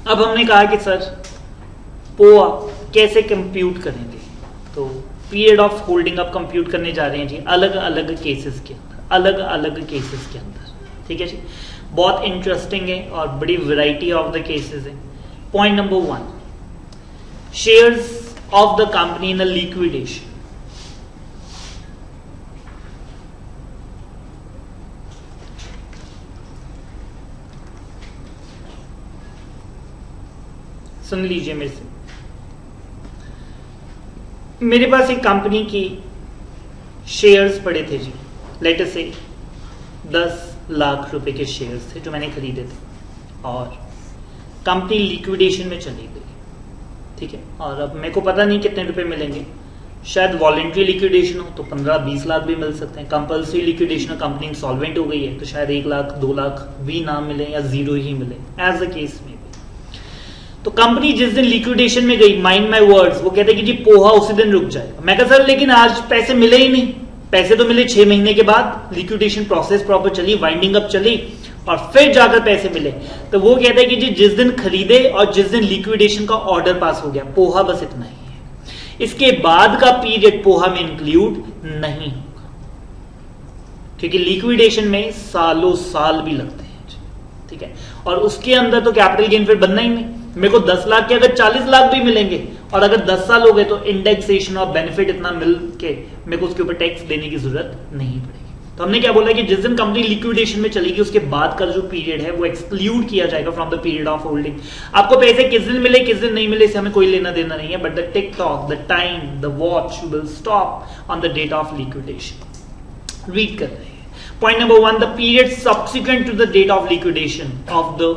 अब हमने कहा कि सर पोआ कैसे कंप्यूट करेंगे, तो पीरियड ऑफ होल्डिंग आप कंप्यूट करने जा रहे हैं जी अलग अलग केसेस के अंदर, ठीक है जी। बहुत इंटरेस्टिंग है और बड़ी वैरायटी ऑफ द केसेस है। Point number 1, shares of the company in a liquidation. सुन लीजिए मेरे से, मेरे पास एक कंपनी की शेयर्स पड़े थे जी, लेट अस से 10 लाख रुपए के शेयर्स थे जो मैंने खरीदे थे, और कंपनी लिक्विडेशन में चली गई, ठीक है। और अब मेरे को पता नहीं कितने रुपए मिलेंगे, शायद वॉलेंट्री लिक्विडेशन हो तो 15-20 लाख भी मिल सकते हैं, कंपल्सरी लिक्विडेशन कंपनी इंसॉल्वेंट हो गई है तो शायद 1 लाख 2 लाख भी ना मिले या जीरो ही मिले, एज अ केस में। तो कंपनी जिस दिन लिक्विडेशन में गई, माइंड माय वर्ड्स, वो कहते कि जी पोहा उसी दिन रुक जाएगा। मैं कहा सर लेकिन आज पैसे मिले ही नहीं, पैसे तो मिले 6 महीने के बाद, लिक्विडेशन प्रोसेस प्रॉपर चली, वाइंडिंग अप चली और फिर जाकर पैसे मिले। तो वो कहता है कि जी जिस दिन खरीदे और जिस दिन लिक्विडेशन का ऑर्डर पास हो गया, पोहा बस इतना ही है, इसके बाद का पीरियड पोहा में इंक्लूड नहीं होगा, क्योंकि लिक्विडेशन में सालों साल भी लगते हैं, ठीक है। और उसके अंदर तो कैपिटल गेन फिर बनना ही नहीं। मेरे को 10 लाख के अगर 40 लाख भी मिलेंगे और अगर 10 साल हो गए तो इंडेक्सेशन और बेनिफिट इतना मिल के मेरे को उसके ऊपर टैक्स देने की जरूरत नहीं पड़ेगी। तो हमने क्या बोला कि जिस दिन कंपनी लिक्विडेशन में चलेगी उसके बाद का जो पीरियड है वो एक्सक्लूड किया जाएगा from the period of holding. आपको पैसे किस दिन मिले किस दिन नहीं मिले इससे हमें कोई लेना देना नहीं है, but the tick tock, the time, the watch will stop on the date of liquidation. Read कर रहे हैं। Point number 1, the period subsequent to the date of liquidation of the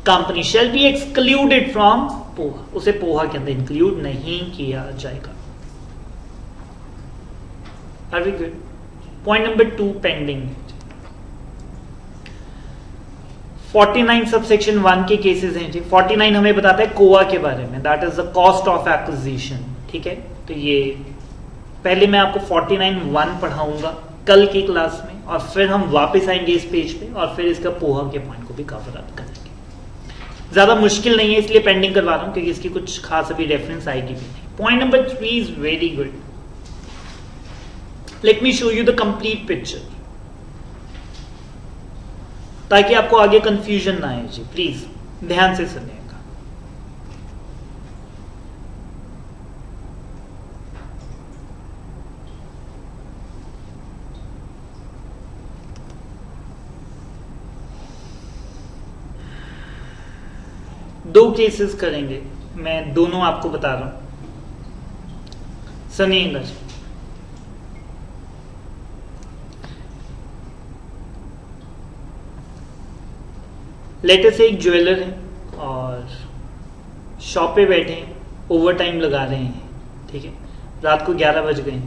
company shall be excluded from poha, उसे पोहा के अंदर include नहीं किया जाएगा। Are we good? Point number 2, pending। 49 subsection 1 के केसेस हैं जी। 49 हमें बताता है कोआ के बारे में, that is the cost of acquisition, ठीक है। तो ये पहले मैं आपको 49(1) पढ़ाऊंगा कल की क्लास में, और फिर हम वापस आएंगे इस पेज पे और फिर इसका पोहा के पॉइंट को भी कवर अप करेंगे। ज्यादा मुश्किल नहीं है इसलिए पेंडिंग करवा रहा हूं क्योंकि इसकी कुछ खास अभी रेफरेंस आएगी भी नहीं। Point number 3 is very good. Let me show you the complete picture ताकि आपको आगे कंफ्यूजन ना आए जी। प्लीज ध्यान से सुनिएगा। दो केसेस करेंगे, मैं दोनों आपको बता रहा हूं, सुनिएगा। लेटर से एक ज्वेलर है और शॉप पे बैठे हैं, ओवर टाइम लगा रहे हैं, ठीक है। रात को 11 बज गए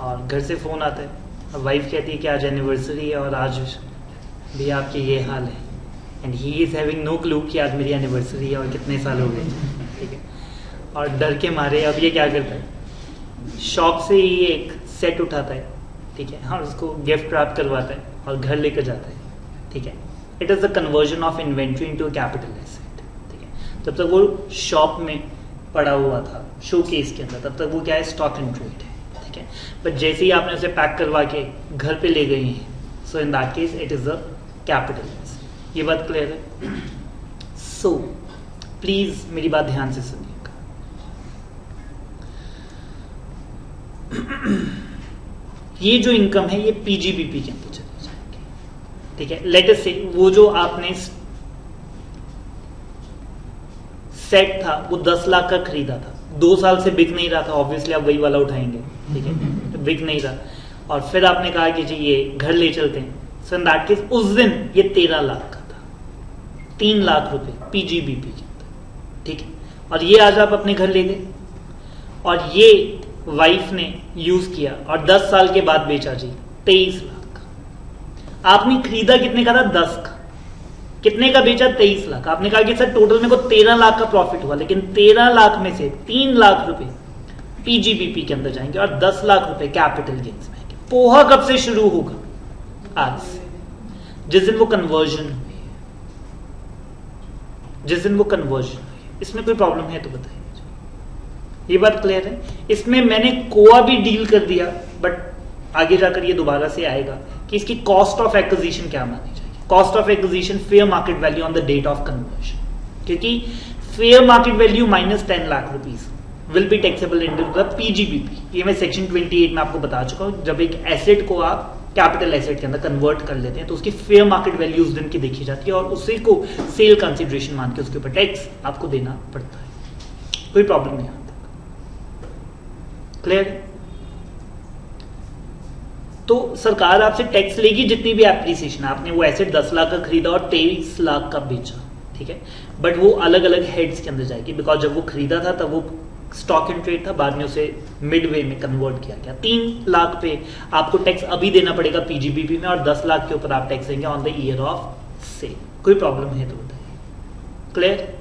और घर से फोन आता है और वाइफ कहती है कि आज एनिवर्सरी है और आज भी आपके ये हाल है, and he is having no clue कि आज मेरी एनिवर्सरी है और कितने साल हो गए, ठीक है। और डर के मारे अब ये क्या करता है, शॉप से ही एक सेट उठाता है, ठीक है, और उसको गिफ्ट रैप करवाता है और घर लेकर जाता है, ठीक है। It is the conversion of inventory into capital asset, ठीक है। जब तक वो शॉप में पड़ा हुआ था शो केस के अंदर तब तक वो क्या है, स्टॉक इन ट्रेड है, ठीक है। बट जैसे ही आपने उसे पैक करवा के घर पे ले गए हैं, so in that case it is the capital asset. ये बात क्लियर है? सो प्लीज मेरी बात ध्यान से सुनिएगा। ये जो इनकम है ये पीजीबीपी के अंदर चली जाएगी, ठीक है। लेट अस से वो जो आपने सेट था वो 10 लाख का खरीदा था, 2 साल से बिक नहीं रहा था, ऑब्वियसली आप वही वाला उठाएंगे, ठीक है। तो बिक नहीं रहा और फिर आपने कहा कि जी ये घर ले चलते हैं, सो इन दैट केस उस दिन ये 13 लाख का था, 3 लाख रुपए पीजीबीपी के अंदर, ठीक है। और ये आज आप अपने घर ले गए और ये वाइफ ने यूज किया और 10 साल के बाद बेचा जी 23 लाख का। आपने खरीदा कितने का था, 10 का, कितने का बेचा, 23 लाख। आपने कहा कि सर टोटल मेरे को 13 लाख का प्रॉफिट हुआ, लेकिन 13 लाख में से 3 लाख रुपए पीजीबीपी के अंदर जाएंगे और 10 लाख रुपए कैपिटल गेन्स में आएंगे। पोहा कब से शुरू होगा, आज से, जिस दिन वो कन्वर्जन हुई, जिस दिन वो कन्वर्जन हुई। इसमें कोई प्रॉब्लम है तो बताइए, ये बात क्लियर है? इसमें मैंने कोआ भी डील कर दिया, बट आगे जाकर ये दोबारा से आएगा कि इसकी कॉस्ट ऑफ एक्विजिशन क्या मानी जाएगी। Cost of acquisition fair market value on the date of conversion, क्योंकि fair market value minus 10 lakh rupees will be taxable in the PGBP. ये मैं सेक्शन 28 में आपको बता चुका हूं। जब एक एसेट को आप कैपिटल एसेट के अंदर कन्वर्ट कर लेते हैं तो उसकी फेयर मार्केट वैल्यू उस दिन की देखी जाती है और उसी को सेल कंसिडरेशन मान के उसके ऊपर टैक्स आपको देना पड़ता है। कोई प्रॉब्लम नहीं आता। क्लियर? तो सरकार आपसे टैक्स लेगी जितनी भी एप्रिसिएशन, आपने वो एसेट 10 लाख का खरीदा और 23 लाख का बेचा, ठीक है, बट वो अलग अलग हेड्स के अंदर जाएगी, बिकॉज जब वो खरीदा था तब वो स्टॉक इन ट्रेड था, बाद में उसे मिडवे में कन्वर्ट किया गया। 3 लाख पे आपको टैक्स अभी देना पड़ेगा पीजीबीपी में, और 10 लाख के ऊपर आप टैक्स देंगे on the year of sale. कोई प्रॉब्लम है तो बताइए। क्लियर?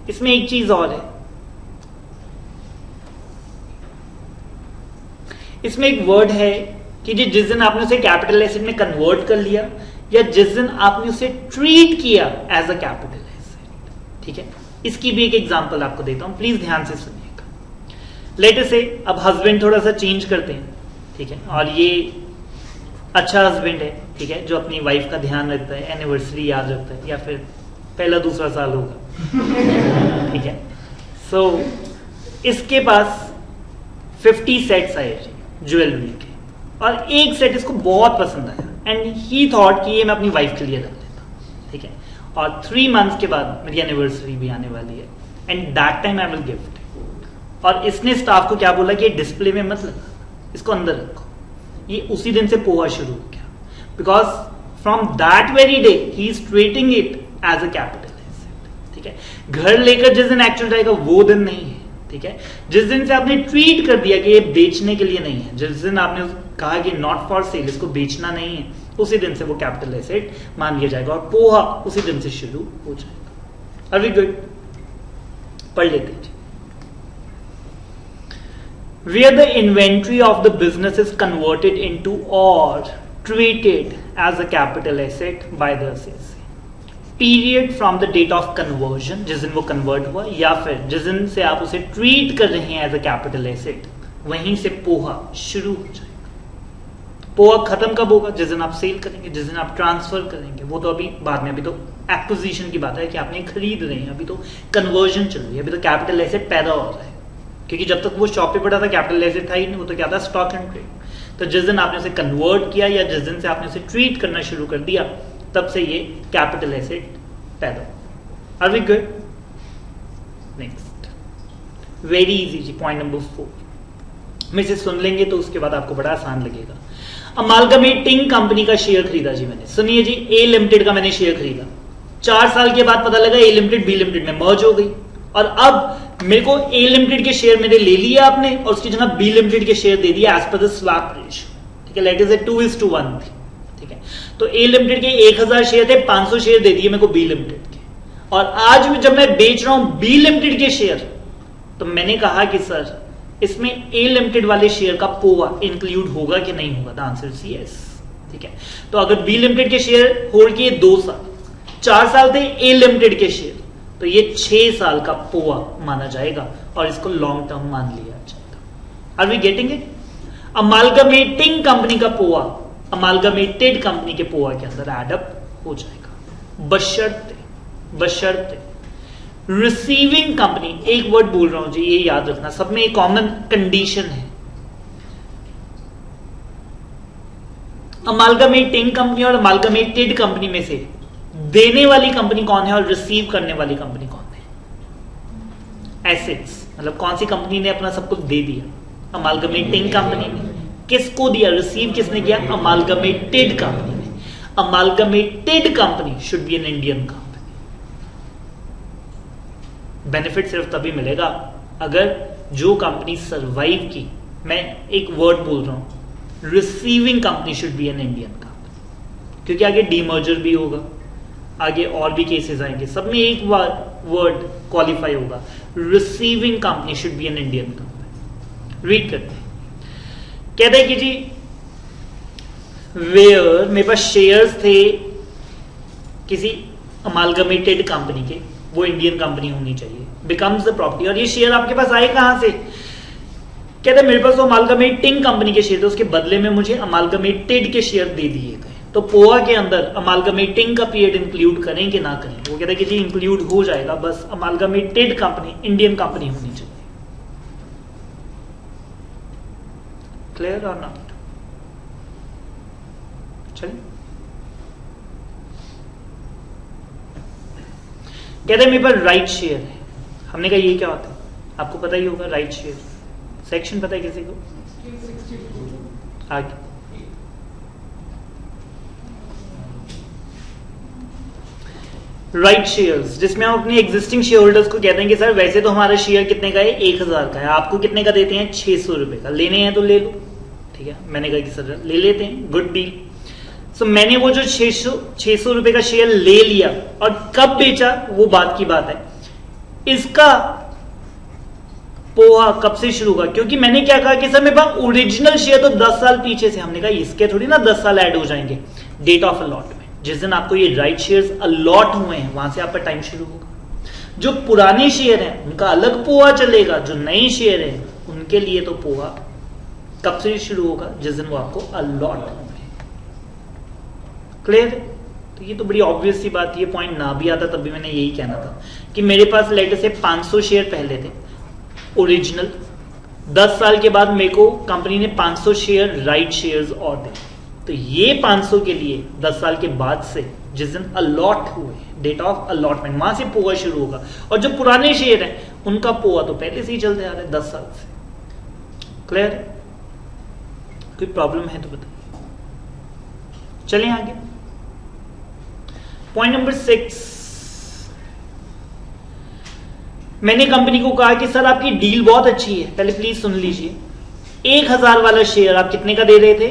इसमें एक चीज और है, इसमें एक वर्ड है कि जिस दिन आपने उसे कैपिटल एसेट में कन्वर्ट कर लिया या जिस दिन आपने उसे ट्रीट किया एज अ कैपिटल एसेट, ठीक है। इसकी भी एक एग्जांपल आपको देता हूं, प्लीज ध्यान से सुनिएगा। लेट अस से अब हस्बैंड थोड़ा सा चेंज करते हैं, ठीक है, और ये अच्छा हस्बैंड है, ठीक है, जो अपनी वाइफ का ध्यान रखता है, एनिवर्सरी याद रखता है, या फिर पहला दूसरा साल होगा, ठीक है। सो इसके पास 50 सेट्स आए ज्वेलरी के, और एक सेट इसको बहुत पसंद आया एंड ही थॉट कि ये मैं अपनी वाइफ के लिए रख लेता हूं, ठीक है, और 3 मंथ्स के बाद मेरी एनिवर्सरी भी आने वाली है and that time I will gift. और इसने स्टाफ को क्या बोला कि ये डिस्प्ले में मत लगा, इसको अंदर रखो। ये उसी दिन से पोहा शुरू हो गया, because from that very day he is treating it as a capital asset, ठीक है। घर लेकर जिस दिन एक्चुअल जाएगा वो दिन नहीं है, ठीक है। जिस दिन से आपने ट्रीट कर दिया कि ये बेचने के लिए नहीं है, जिस दिन आपने कहा कि नॉट फॉर सेल, इसको बेचना नहीं है, उसी दिन से वो कैपिटल एसेट मान लिया जाएगा और पोहा उसी दिन से शुरू हो जाएगा। Are we good? पढ़ लेते हैं। Where the inventory of the business is converted into or treated as a capital asset by the assessee. Period from the date of conversion, जिस दिन वो कन्वर्ट हुआ, या फिर जिस दिन से आप उसे ट्रीट कर रहे हैं एज अ कैपिटल एसेट, वहीं से पोहा शुरू हो जाएगा। पोहा खत्म कब होगा? जिस दिन आप सेल करेंगे, जिस दिन आप ट्रांसफर करेंगे, वो तो अभी बाद में, अभी तो एक्विजिशन की बात है कि आपने खरीद रहे हैं, अभी तो कन्वर्जन चल रही है, अभी तो कैपिटल एसेट पैदा हो रहा है, क्योंकि जब तक वो शॉप पे पड़ा था कैपिटल एसेट था ही नहीं, वो तो क्या था, स्टॉक एंड ट्रेड। तो जिस दिन आपने उसे कन्वर्ट किया या जिस दिन से आपने उसे ट्रीट करना शुरू कर दिया, तब से ये कैपिटल एसेट पैदा। Are we good? Next, very easy जी, पॉइंट नंबर 4 में से सुन लेंगे तो उसके बाद आपको बड़ा आसान लगेगा। अमालगमेटिंग कंपनी का शेयर खरीदा जी मैंने, सुनिए जी, ए लिमिटेड का मैंने शेयर खरीदा, 4 साल के बाद पता लगा ए लिमिटेड बी लिमिटेड में मर्ज हो गई, और अब मेरे को ए लिमिटेड के शेयर मेरे ले लिया आपने और उसकी जगह बी लिमिटेड के शेयर दे दिया as per the swap ratio, ठीक है। लेट अस से 2:1 थी, ठीक है। तो ए लिमिटेड के 1000 शेयर थे, 500 शेयर दे दिए मेरे को बी लिमिटेड के, और आज जब मैं बेच रहा हूं बी लिमिटेड के शेयर, तो मैंने कहा कि सर इसमें ए लिमिटेड वाले शेयर का पोआ इंक्लूड होगा कि नहीं होगा? द आंसर इज यस, ठीक है। तो अगर बी लिमिटेड के शेयर होल्ड किए 2 साल, 4 साल थे ए लिमिटेड के शेयर, तो ये 6 साल का पोआ माना जाएगा और इसको लॉन्ग टर्म मान लिया जाएगा। Are we getting it? Amalgamating company का पोआ अमालगमेटेड कंपनी के पोआ के अंदर एडअप हो जाएगा, बशर्ते रिसीविंग कंपनी, एक वर्ड बोल रहा हूं जी, ये याद रखना, सब में एक कॉमन कंडीशन है। अमालगमेटिंग कंपनी और अमालगमेटेड कंपनी में से देने वाली कंपनी कौन है और रिसीव करने वाली कंपनी कौन है? एसेट्स, मतलब कौन सी कंपनी ने अपना सब कुछ दे दिया? अमालगमेटिंग कंपनी ने। किसको दिया? रिसीव किसने किया? अमालगमेटेड कंपनी ने। Amalgamated company should be an Indian company. Benefit सिर्फ तभी मिलेगा अगर जो कंपनी सरवाइव की, मैं एक वर्ड बोल रहा हूं, receiving company should be an Indian company, क्योंकि आगे डीमर्जर भी होगा, आगे और भी केसेस आएंगे, सब में एक वर्ड क्वालिफाई होगा, receiving company should be an Indian company. Read करते हैं, कहते हैं कि जी वेयर मेरे पास शेयर्स थे किसी अमालगमेटेड कंपनी के, वो इंडियन कंपनी होनी चाहिए, बिकम्स द प्रॉपर्टी। और ये शेयर आपके पास आए कहां से? कहते मेरे पास अमालगमेटिंग कंपनी के शेयर थे, उसके बदले में मुझे अमालगमेटेड के शेयर दे दिए गए। तो पोआ के अंदर अमालगमेटिंग का पीरियड इंक्लूड करें कि ना करें? वो कहता है कि जी इंक्लूड हो जाएगा, बस अमालगमेटेड कंपनी इंडियन कंपनी होनी चाहिए। क्लियर और नॉट? चलिए, कहते हैं मेरे पास राइट शेयर है। हमने कहा ये क्या होता है? आपको पता ही होगा राइट शेयर सेक्शन, पता है किसी को? आगे राइट शेयर्स, जिसमें हम अपने एग्जिस्टिंग शेयर होल्डर्स को कहते हैं कि सर वैसे तो हमारा शेयर कितने का है? 1000 का है, आपको कितने का देते हैं? 600 रुपए का। लेने हैं तो ले लो, ठीक है। मैंने कहा कि सर ले लेते हैं, गुड डील। सो मैंने वो जो 600 रुपए का शेयर ले लिया और कब बेचा वो बात की बात है। इसका पोहा कब से शुरू हुआ? क्योंकि मैंने क्या कहा कि सर मेरे पास ओरिजिनल शेयर तो 10 साल पीछे से, हमने कहा इसके थोड़ी ना 10 साल ऐड हो जाएंगे। डेट ऑफ अलॉट में जिस दिन आपको ये राइट शेयर्स अलॉट हुए हैं वहां से आपका टाइम शुरू होगा। जो पुराने शेयर हैं उनका अलग पोहा चलेगा, जो नए शेयर हैं उनके लिए तो पोहा कब से शुरू होगा? जिस दिन वो आपको अलॉट होंगे। क्लियर? तो ये तो बड़ी ऑब्वियस सी बात, ये पॉइंट ना भी आता तब भी मैंने यही कहना था कि मेरे पास लेटर से 500 शेयर पहले थे ओरिजिनल, 10 साल के बाद मेरे को कंपनी ने 500 शेयर राइट शेयर्स और दे, तो ये 500 के लिए 10 साल के बाद से जिस दिन अलॉट हुए, डेट ऑफ अलॉटमेंट, वहां से पोहा शुरू होगा। और जो पुराने शेयर हैं उनका पोहा तो पहले से ही चलते आ रहे हैं 10 साल से। क्लियर? कोई प्रॉब्लम है तो बताइए। चलें आगे। पॉइंट नंबर 6, मैंने कंपनी को कहा कि सर आपकी डील बहुत अच्छी है, पहले प्लीज सुन लीजिए। 1000 वाला शेयर आप कितने का दे रहे थे?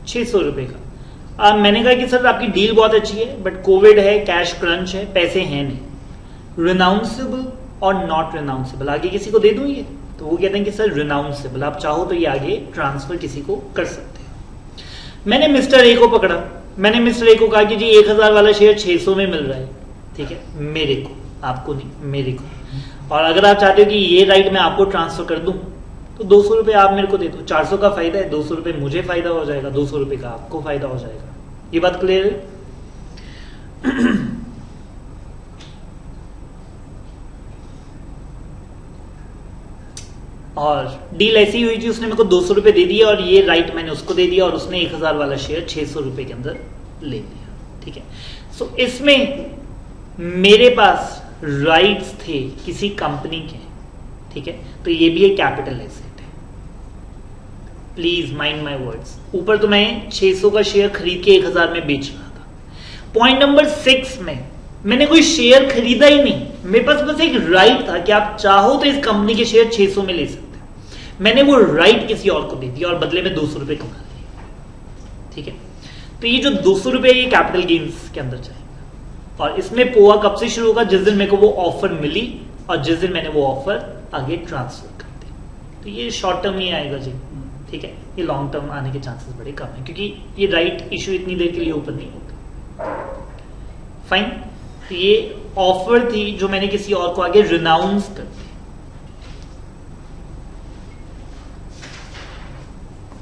600 रुपए का। मैंने कहा कि सर आपकी डील बहुत अच्छी है बट कोविड है, कैश क्रंच है, पैसे हैं नहीं, रिनाउंसेबल और नॉट रिनाउंसेबल, आगे किसी को दे दूं ये? तो वो कहते हैं कि सर रिनाउंसेबल, आप चाहो तो ये आगे ट्रांसफर किसी को कर सकते हैं। मैंने मिस्टर ए को पकड़ा, मैंने मिस्टर ए को कहा कि जी 1000 वाला शेयर 600 में मिल रहा है, ठीक है, मेरे को, आपको नहीं, मेरे को, और अगर आप चाहते हो कि ये राइट मैं आपको ट्रांसफर कर दूं तो 200 रुपए आप मेरे को दे दो, 400 का फायदा है, 200 रुपए मुझे फायदा हो जाएगा, 200 रुपए का आपको फायदा हो जाएगा। ये बात क्लियर है? और डील ऐसी हुई थी, उसने मेरे को 200 रुपए दे दिए और ये राइट मैंने उसको दे दिया और उसने 1000 वाला शेयर 600 रुपए के अंदर ले लिया, ठीक है। सो इसमें मेरे पास राइट्स थे किसी कंपनी के, ठीक है, तो ये भी एक कैपिटल एसेट है। Please mind my words. ऊपर तो मैं 600 का शेयर खरीद के 1000 में बेच रहा था। पॉइंट नंबर 6 में मैंने कोई शेयर खरीदा ही नहीं, मेरे पास बस एक राइट था कि आप चाहो तो इस कंपनी के शेयर 600 में ले सकते हो। मैंने वो राइट किसी और को दे दिया और बदले में 200 रुपए कमा लिए, ठीक है। तो ये जो 200 रुपए ये कैपिटल गेन्स के अंदर जाएगा और इसमें पोहा कब से शुरू होगा? जिस दिन मेरे को वो ऑफर मिली और जिस दिन मैंने वो ऑफर आगे ट्रांसफर कर दी। तो ये शॉर्ट टर्म ही आएगा जी, ठीक है। ये लॉन्ग टर्म आने के चांसेस बड़े कम है क्योंकि ये राइट इशू इतनी देर के लिए ओपन नहीं होता। फाइन। तो ये ऑफर थी जो मैंने किसी और को आगे रिनाउंस कर दी।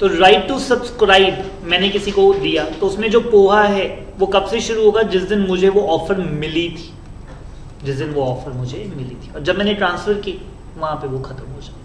तो राइट टू सब्सक्राइब मैंने किसी को दिया, तो उसमें जो पोहा है वो कब से शुरू होगा? जिस दिन मुझे वो ऑफर मिली थी, जिस दिन वो ऑफर मुझे मिली थी, और जब मैंने ट्रांसफर की वहां पे वो खत्म हो जाता।